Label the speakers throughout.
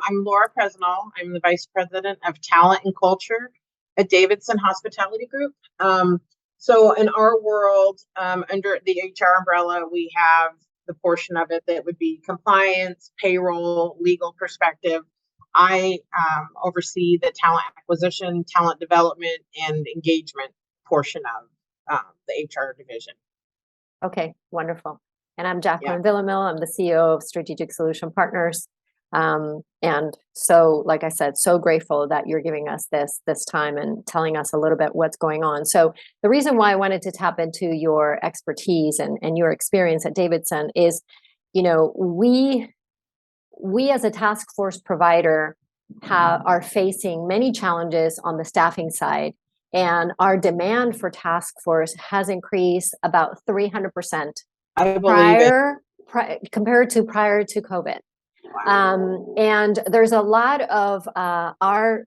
Speaker 1: I'm Laura Presnol. I'm the Vice President of Talent and Culture at Davidson Hospitality Group. So in our world, under the HR umbrella, we have the portion of it that would be compliance, payroll, legal perspective. I oversee the talent acquisition, talent development, and engagement portion of the HR division.
Speaker 2: Okay, wonderful. And I'm Jacqueline Villamil. I'm the CEO of Strategic Solution Partners. And so, like I said, so grateful that you're giving us this time and telling us a little bit what's going on. So the reason why I wanted to tap into your expertise and your experience at Davidson is, you know, we as a task force provider are facing many challenges on the staffing side, and our demand for task force has increased about 300%.
Speaker 1: I believe
Speaker 2: compared to prior to COVID.
Speaker 1: Wow.
Speaker 2: And there's a lot of our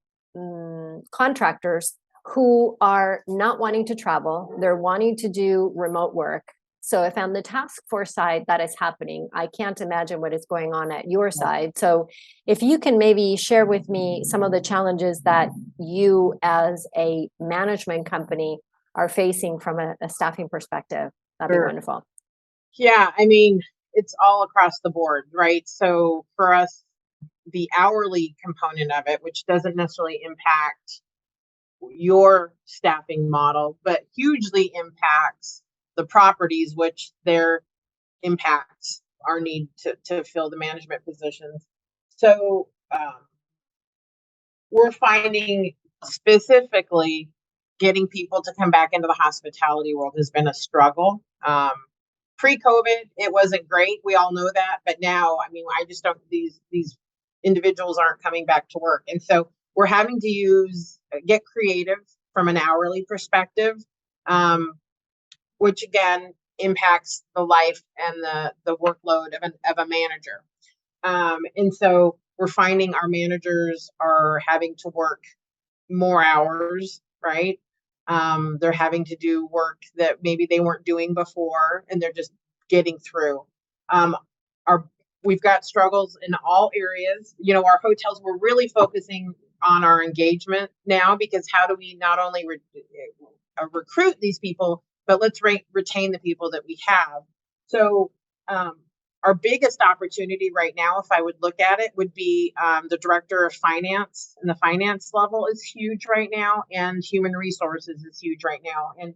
Speaker 2: contractors who are not wanting to travel. They're wanting to do remote work. So if on the task force side that is happening, I can't imagine what is going on at your side. So if you can maybe share with me some of the challenges that you as a management company are facing from a staffing perspective, that'd be wonderful.
Speaker 1: Yeah, I mean, it's all across the board, right? So for us, the hourly component of it, which doesn't necessarily impact your staffing model, but hugely impacts the properties, which their impacts our need to fill the management positions. So we're finding specifically getting people to come back into the hospitality world has been a struggle. Pre-COVID, it wasn't great. We all know that. But now, I mean, I just don't, these individuals aren't coming back to work. And so we're having to get creative from an hourly perspective, which again impacts the life and the workload of a manager. And so we're finding our managers are having to work more hours, right? They're having to do work that maybe they weren't doing before, and they're just getting through. We've got struggles in all areas. You know, our hotels, we're really focusing on our engagement now, because how do we not only recruit these people, but let's retain the people that we have. So our biggest opportunity right now, if I would look at it, would be the director of finance, and the finance level is huge right now, and human resources is huge right now. And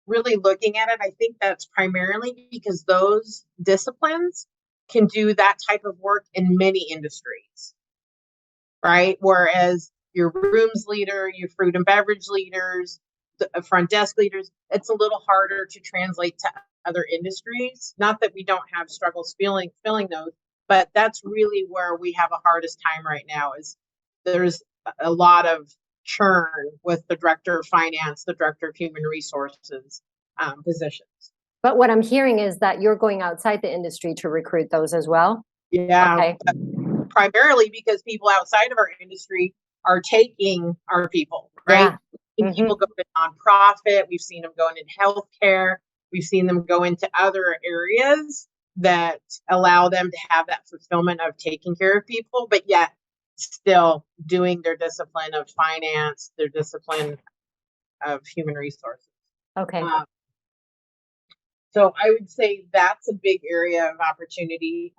Speaker 1: really looking at it, I think that's primarily because those disciplines can do that type of work in many industries, right? Whereas your rooms leader, your food and beverage leaders, the front desk leaders, it's a little harder to translate to other industries. Not that we don't have struggles filling those, but that's really where we have a hardest time right now. Is there's a lot of churn with the director of finance, the director of human resources positions.
Speaker 2: But what I'm hearing is that you're going outside the industry to recruit those as well.
Speaker 1: Yeah,
Speaker 2: okay.
Speaker 1: Primarily because people outside of our industry are taking our people, right?
Speaker 2: Yeah.
Speaker 1: People go to nonprofit. We've seen them go into healthcare. We've seen them go into other areas that allow them to have that fulfillment of taking care of people, but yet still doing their discipline of finance, their discipline of human resources.
Speaker 2: Okay.
Speaker 1: So I would say that's a big area of opportunity.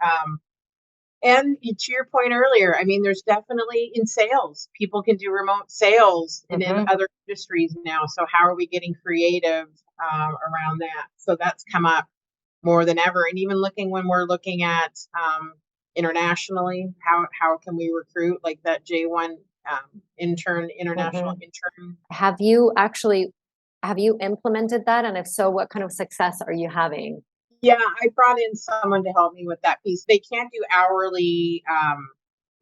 Speaker 1: And to your point earlier, I mean, there's definitely in sales, people can do remote sales and in other industries now. So how are we getting creative around that? So that's come up more than ever. And even when we're looking at internationally, how can we recruit like that J1 international intern?
Speaker 2: Have you implemented that? And if so, what kind of success are you having?
Speaker 1: Yeah, I brought in someone to help me with that piece. They can't do hourly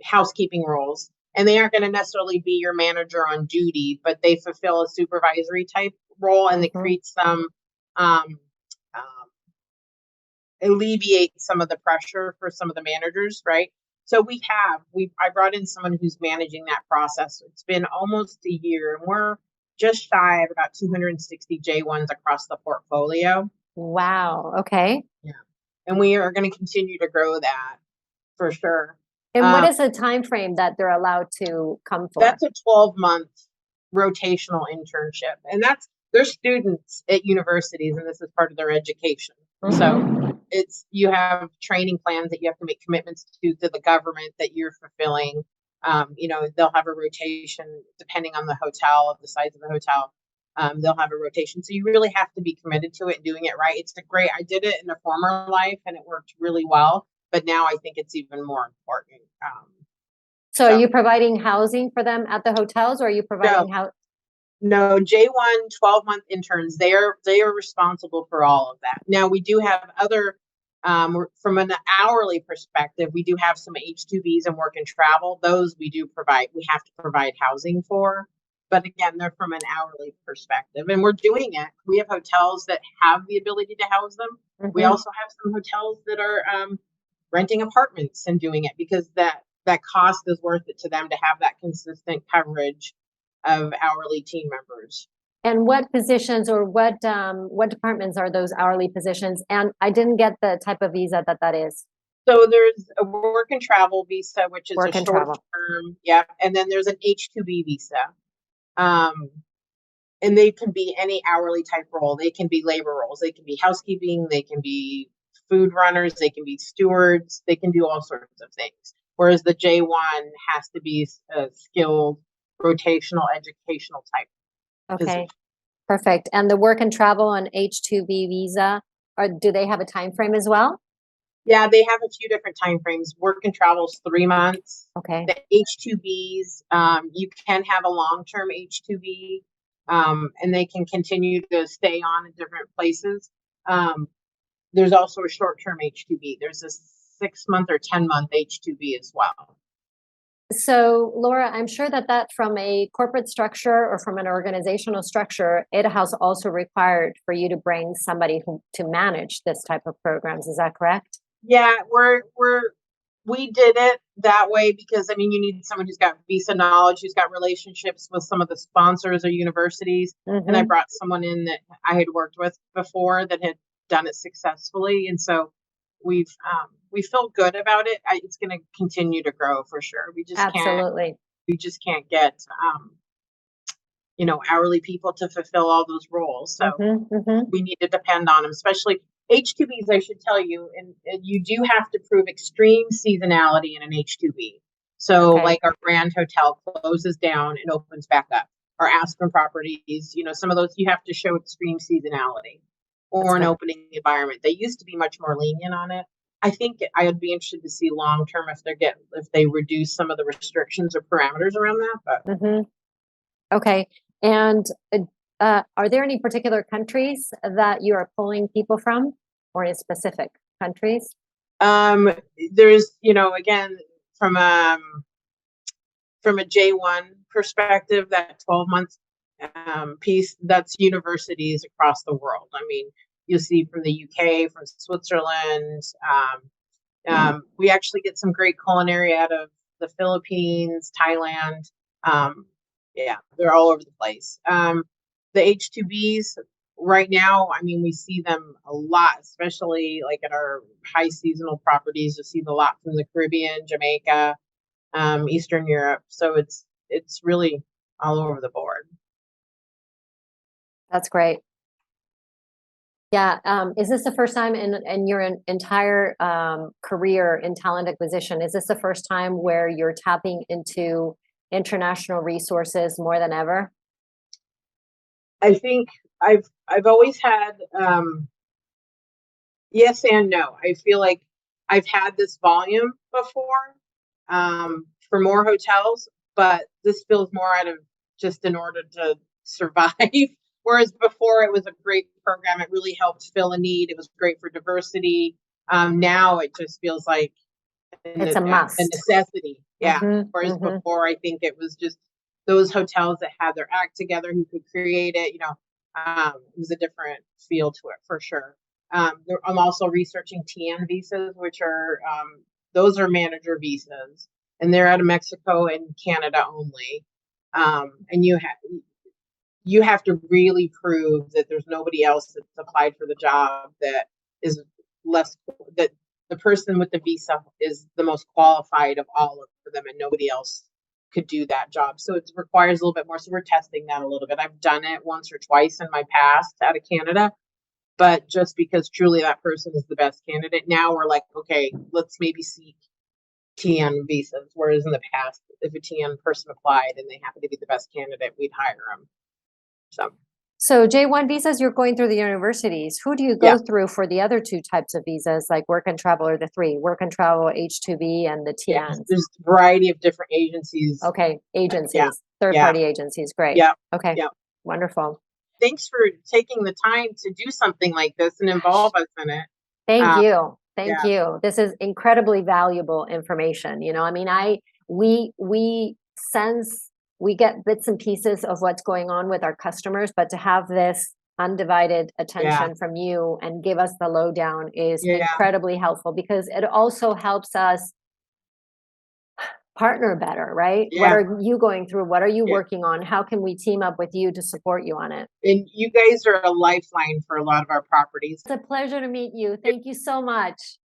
Speaker 1: housekeeping roles, and they aren't going to necessarily be your manager on duty, but they fulfill a supervisory type role, and they create some alleviate some of the pressure for some of the managers, right? So I brought in someone who's managing that process. It's been almost a year, and we're just shy of about 260 J1s across the portfolio.
Speaker 2: Wow. Okay.
Speaker 1: Yeah. And we are going to continue to grow that for sure.
Speaker 2: And what is the time frame that they're allowed to come for?
Speaker 1: That's a 12-month rotational internship, and they're students at universities, and this is part of their education. So you have training plans that you have to make commitments to the government that you're fulfilling. They'll have a rotation depending on the hotel, the size of the hotel. They'll have a rotation, so you really have to be committed to it and doing it right. I did it in a former life, and it worked really well, but now I think it's even more important.
Speaker 2: So are you providing housing for them at the hotels, or are you providing housing?
Speaker 1: No, J1 12-month interns, they are responsible for all of that. Now we do have other, from an hourly perspective, we do have some H-2Bs and work and travel. Those we have to provide housing for. But again, they're from an hourly perspective, and we're doing it. We have hotels that have the ability to house them. We also have some hotels that are renting apartments and doing it because that cost is worth it to them to have that consistent coverage of hourly team members.
Speaker 2: And what positions or what departments are those hourly positions? And I didn't get the type of visa that is.
Speaker 1: So there's a work and travel visa, which is a short term. Yeah. And then there's an H-2B visa. And they can be any hourly type role. They can be labor roles. They can be housekeeping. They can be food runners. They can be stewards. They can do all sorts of things. Whereas the J1 has to be a skilled rotational educational type.
Speaker 2: Okay,
Speaker 1: position.
Speaker 2: Perfect. And the work and travel on H-2B visa, do they have a time frame as well?
Speaker 1: Yeah, they have a few different time frames. Work and travel is 3 months.
Speaker 2: Okay.
Speaker 1: The H-2Bs, you can have a long-term H-2B, and they can continue to stay on in different places. There's also a short-term H-2B. There's a 6-month or 10-month H-2B as well.
Speaker 2: So, Laura, I'm sure that from a corporate structure or from an organizational structure, it has also required for you to bring somebody to manage this type of programs. Is that correct?
Speaker 1: Yeah, we did it that way because, you need someone who's got visa knowledge, who's got relationships with some of the sponsors or universities. And I brought someone in that I had worked with before that had done it successfully. And so we feel good about it. It's going to continue to grow for sure. We just can't get, hourly people to fulfill all those roles. So we need to depend on them, especially H-2Bs, I should tell you, and you do have to prove extreme seasonality in an H-2B. So like our Grand Hotel closes down and opens back up. Our Aspen properties, some of those you have to show extreme seasonality or an opening environment. They used to be much more lenient on it. I think I would be interested to see long term if they reduce some of the restrictions or parameters around that. But
Speaker 2: okay. And are there any particular countries that you are pulling people from, or any specific countries?
Speaker 1: There's, again, from a J1 perspective, that 12-month piece, that's universities across the world. You'll see from the UK, from Switzerland. We actually get some great culinary out of the Philippines, Thailand. Yeah, they're all over the place. The H-2Bs right now, we see them a lot, especially like at our high seasonal properties. You'll see a lot from the Caribbean, Jamaica, Eastern Europe. So it's really all over the board.
Speaker 2: That's great. Yeah. Is this the first time in your entire career in talent acquisition? Is this the first time where you're tapping into international resources more than ever?
Speaker 1: I think I've always had yes and no. I feel like I've had this volume before for more hotels, but this feels more out of just in order to survive. Whereas before it was a great program. It really helped fill a need. It was great for diversity. Now it just feels like
Speaker 2: it's a must.
Speaker 1: A necessity. Yeah. Whereas before I think it was just those hotels that had their act together who could create it, it was a different feel to it for sure. I'm also researching TN visas, which are, those are manager visas, and they're out of Mexico and Canada only. And you have to really prove that there's nobody else that's applied for the job that is less, that the person with the visa is the most qualified of all of them, and nobody else could do that job. So it requires a little bit more. So we're testing that a little bit. I've done it once or twice in my past out of Canada, but just because truly that person is the best candidate, now we're like, okay, let's maybe seek TN visas. Whereas in the past, if a TN person applied and they happened to be the best candidate, we'd hire them.
Speaker 2: So J1 visas, you're going through the universities. Who do you go through for the other two types of visas, like work and travel, or the three, work and travel, H-2B, and the TNs?
Speaker 1: Yes, there's a variety of different agencies.
Speaker 2: Okay, agencies, third-party agencies, great.
Speaker 1: Yeah.
Speaker 2: Okay, wonderful.
Speaker 1: Thanks for taking the time to do something like this and involve us in it.
Speaker 2: Thank you. Thank you. This is incredibly valuable information. You know, I mean, we sense, we get bits and pieces of what's going on with our customers, but to have this undivided attention from you and give us the lowdown is incredibly helpful, because it also helps us partner better, right? What are you going through? What are you working on? How can we team up with you to support you on it?
Speaker 1: And you guys are a lifeline for a lot of our properties.
Speaker 2: It's a pleasure to meet you. Thank you so much.